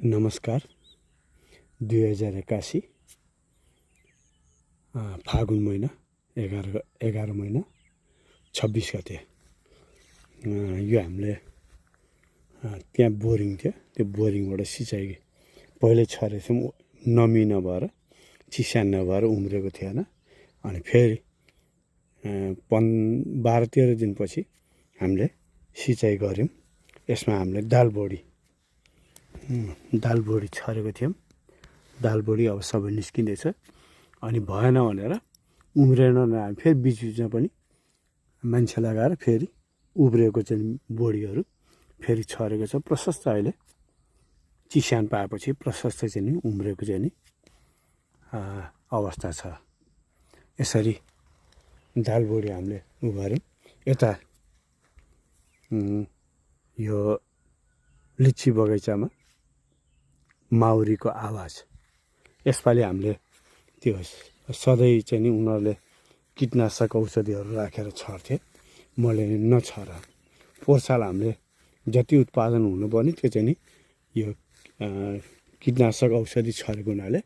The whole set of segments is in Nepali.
नमस्कार 2081 फागुन महिना 11 महिना 26 गते यो हामीले त्यहाँ बोरिङ थियो। त्यो बोरिङबाट सिँचाइ पहिले छरेछौँ, नमी नभएर चिस्यान नभएर उम्रेको थिएन। अनि फेरि 12-13 दिनपछि हामीले सिँचाइ गऱ्यौँ। यसमा हामीले दाल बोडी छरेको थियौँ। दाल बोडी अब सबै निस्किँदैछ। अनि भएन भनेर उम्रेन भने फेरि बिचबिचमा पनि मान्छे लगाएर फेरि उब्रेको चाहिँ बोडीहरू फेरि छरेको छ। प्रशस्त अहिले चिस्यान पाएपछि प्रशस्त चाहिँ नि उम्रेको चाहिँ नि अवस्था छ। यसरी दाल बोडी हामीले उमार्यौँ। यता यो लिची बगैँचामा माउरीको आवाज। यसपालि हामीले त्यो सधैँ चाहिँ नि उनीहरूले कीटनाशक औषधिहरू राखेर छर्थे, मैले नछर। पोहोर साल हामीले जति उत्पादन हुनुपर्ने त्यो चाहिँ नि यो कीटनाशक औषधि छरेको हुनाले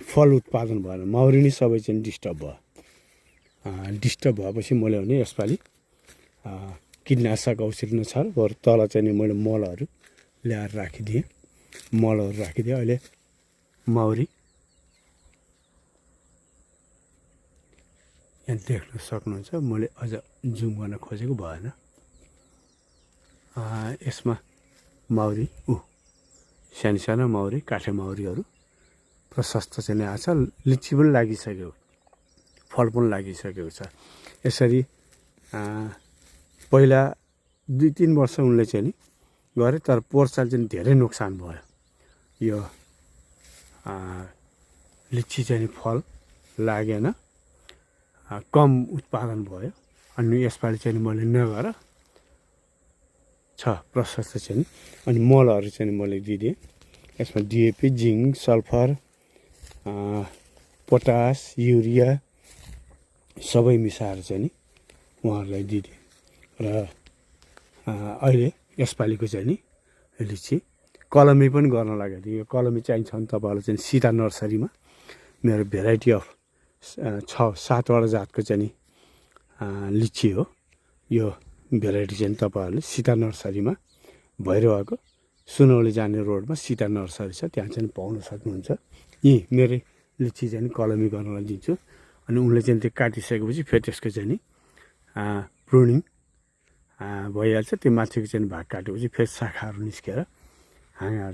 फल उत्पादन भएन। माउरी नै सबै चाहिँ डिस्टर्ब भयो। डिस्टर्ब भएपछि मैले भने यसपालि कीटनाशक औषधि नछर, बरु तल चाहिँ नि मैले मलहरू ल्याएर राखिदिएँ। मलहरू राखिदिएँ। अहिले माउरी यहाँ देख्न सक्नुहुन्छ। मैले अझ जुम गर्न खोजेको भएन। यसमा माउरी सानो सानो माउरी, काठे माउरीहरू प्रशस्त चाहिँ नि आएको छ। लिची पनि लागिसक्यो, फल पनि लागिसकेको छ। यसरी पहिला 2-3 वर्ष उनले चाहिँ नि गरे, तर पोहोर साल चाहिँ धेरै नोक्सान भयो। यो लिची चाहिँ फल लागेन, कम उत्पादन भयो। अनि यसपालि चाहिँ मैले नगर छ प्रशस्त चाहिँ नि। अनि मलहरू चाहिँ मैले दिदिएँ। यसमा DAP, zinc, sulphur, potash, urea सबै मिसाएर चाहिँ नि उहाँहरूलाई दिदिएँ। र अहिले यसपालिको चाहिँ नि लिची कलमी पनि गर्न लागेको थियो। यो कलमी चाहिन्छ भने तपाईँहरूलाई चाहिँ सीता नर्सरीमा मेरो भेराइटी अफ 6-7वटा जातको चाहिँ नि लिची हो। यो भेराइटी चाहिँ तपाईँहरूले सीता नर्सरीमा भैरवाको सुनौली जाने रोडमा सीता नर्सरी छ, त्यहाँ चाहिँ पाउन सक्नुहुन्छ। यी मेरो लिची चाहिँ कलमी गर्नलाई दिन्छु। अनि उनले चाहिँ त्यो काटिसकेपछि फेरि त्यसको चाहिँ नि प्रुनिङ भइहाल्छ। त्यो माथिको चाहिँ भाग काटेपछि फेरि शाखाहरू निस्केर हाँगाहरू